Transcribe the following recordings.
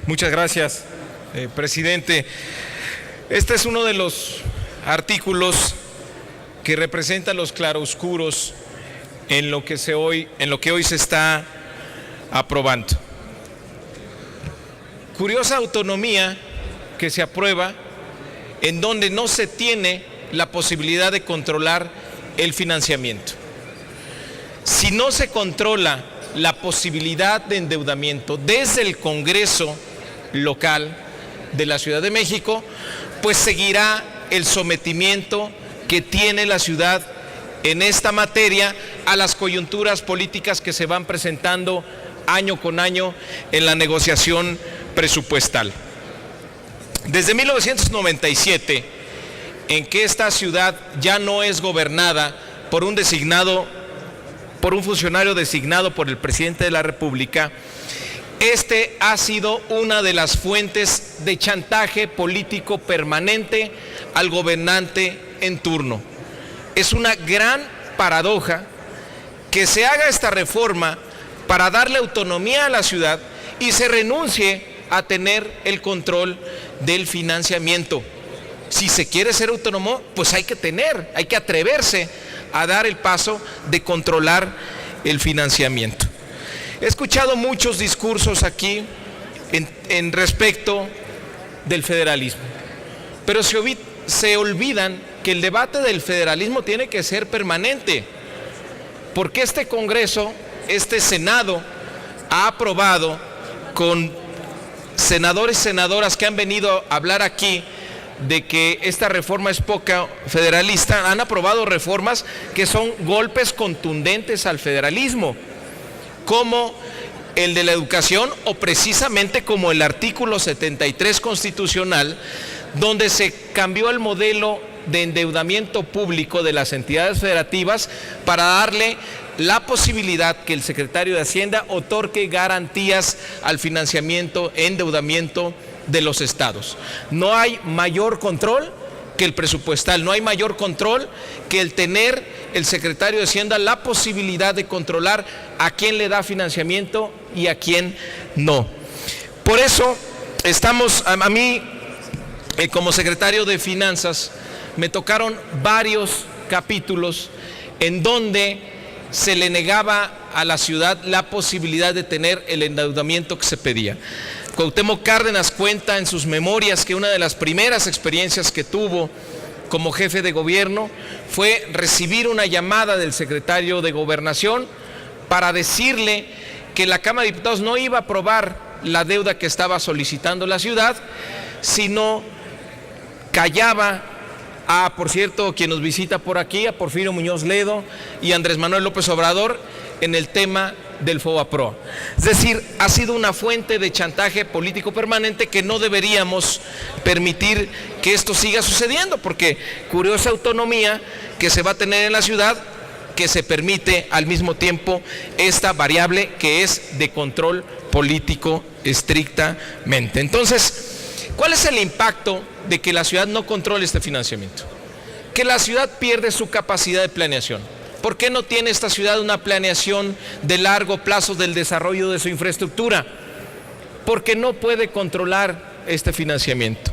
Muchas gracias, presidente. Este es uno de los artículos que representa los claroscuros en lo que hoy se está aprobando. Curiosa autonomía que se aprueba en donde no se tiene la posibilidad de controlar el financiamiento. Si no se controla la posibilidad de endeudamiento desde el Congreso local de la Ciudad de México, pues seguirá el sometimiento que tiene la ciudad en esta materia a las coyunturas políticas que se van presentando año con año en la negociación presupuestal. Desde 1997, en que esta ciudad ya no es gobernada por un funcionario designado por el presidente de la República, este ha sido una de las fuentes de chantaje político permanente al gobernante en turno. Es una gran paradoja que se haga esta reforma para darle autonomía a la ciudad y se renuncie a tener el control del financiamiento. Si se quiere ser autónomo, pues hay que atreverse a dar el paso de controlar el financiamiento. He escuchado muchos discursos aquí en respecto del federalismo, pero se olvidan que el debate del federalismo tiene que ser permanente, porque este Congreso, este Senado, ha aprobado con senadores y senadoras que han venido a hablar aquí de que esta reforma es poco federalista, han aprobado reformas que son golpes contundentes al federalismo, como el de la educación o precisamente como el artículo 73 constitucional, donde se cambió el modelo de endeudamiento público de las entidades federativas para darle la posibilidad que el secretario de Hacienda otorgue garantías al financiamiento, endeudamiento de los estados. No hay mayor control que el presupuestal, no hay mayor control que el tener el secretario de Hacienda la posibilidad de controlar a quién le da financiamiento y a quién no. Por eso a mí como secretario de Finanzas me tocaron varios capítulos en donde se le negaba a la ciudad la posibilidad de tener el endeudamiento que se pedía. Cuauhtémoc Cárdenas cuenta en sus memorias que una de las primeras experiencias que tuvo como jefe de gobierno fue recibir una llamada del secretario de Gobernación para decirle que la Cámara de Diputados no iba a aprobar la deuda que estaba solicitando la ciudad, sino callaba por cierto, quien nos visita por aquí, a Porfirio Muñoz Ledo y Andrés Manuel López Obrador en el tema del FOBAPROA. Es decir, ha sido una fuente de chantaje político permanente que no deberíamos permitir que esto siga sucediendo, porque curiosa autonomía que se va a tener en la ciudad, que se permite al mismo tiempo esta variable que es de control político estrictamente. Entonces, ¿cuál es el impacto de que la ciudad no controle este financiamiento? Que la ciudad pierde su capacidad de planeación. ¿Por qué no tiene esta ciudad una planeación de largo plazo del desarrollo de su infraestructura? Porque no puede controlar este financiamiento.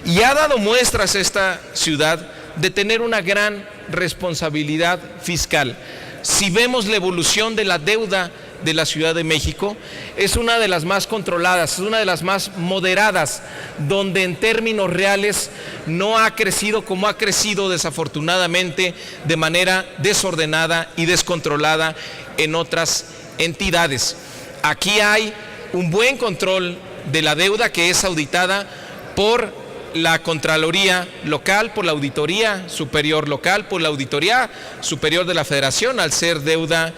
Y ha dado muestras esta ciudad de tener una gran responsabilidad fiscal. Si vemos la evolución de la deuda de la Ciudad de México, es una de las más controladas, es una de las más moderadas, donde en términos reales no ha crecido como ha crecido desafortunadamente de manera desordenada y descontrolada en otras entidades. Aquí hay un buen control de la deuda que es auditada por la Contraloría local, por la Auditoría Superior local, por la Auditoría Superior de la Federación, al ser deuda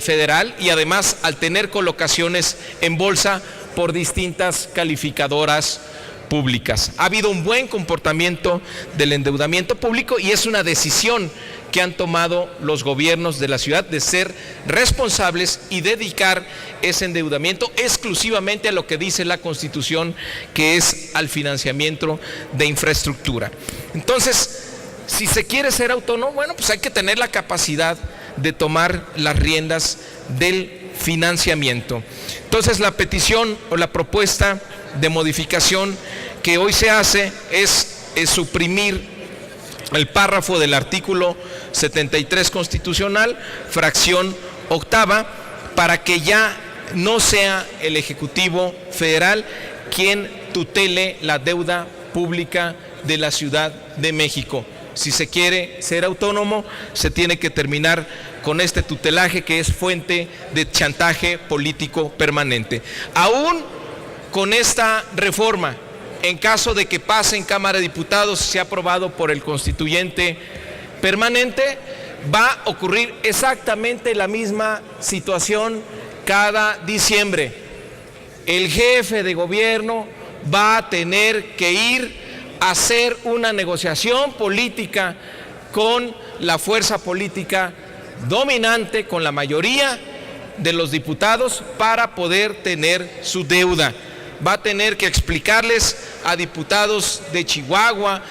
federal y además al tener colocaciones en bolsa por distintas calificadoras públicas. Ha habido un buen comportamiento del endeudamiento público y es una decisión que han tomado los gobiernos de la ciudad de ser responsables y dedicar ese endeudamiento exclusivamente a lo que dice la Constitución, que es al financiamiento de infraestructura. Entonces, si se quiere ser autónomo, bueno, pues hay que tener la capacidad de tomar las riendas del financiamiento. Entonces, la petición o la propuesta de modificación que hoy se hace es suprimir el párrafo del artículo 73 constitucional, fracción octava, para que ya no sea el Ejecutivo Federal quien tutele la deuda pública de la Ciudad de México. Si se quiere ser autónomo, se tiene que terminar con este tutelaje que es fuente de chantaje político permanente. Aún con esta reforma, en caso de que pase en Cámara de Diputados, sea aprobado por el constituyente permanente, va a ocurrir exactamente la misma situación cada diciembre. El jefe de gobierno va a tener que ir a hacer una negociación política con la fuerza política dominante, con la mayoría de los diputados, para poder tener su deuda. Va a tener que explicarles a diputados de Chihuahua,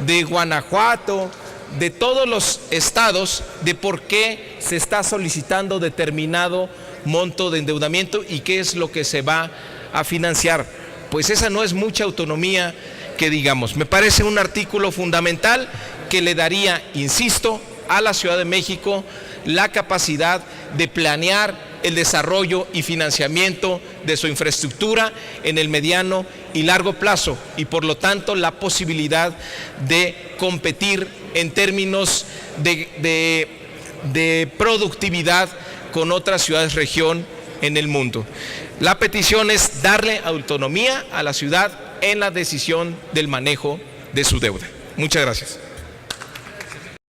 de Guanajuato, de todos los estados, de por qué se está solicitando determinado monto de endeudamiento y qué es lo que se va a financiar. Pues esa no es mucha autonomía que digamos. Me parece un artículo fundamental que le daría, insisto, a la Ciudad de México la capacidad de planear el desarrollo y financiamiento de su infraestructura en el mediano y largo plazo, y por lo tanto la posibilidad de competir en términos de productividad con otras ciudades-región en el mundo. La petición es darle autonomía a la ciudad en la decisión del manejo de su deuda. Muchas gracias.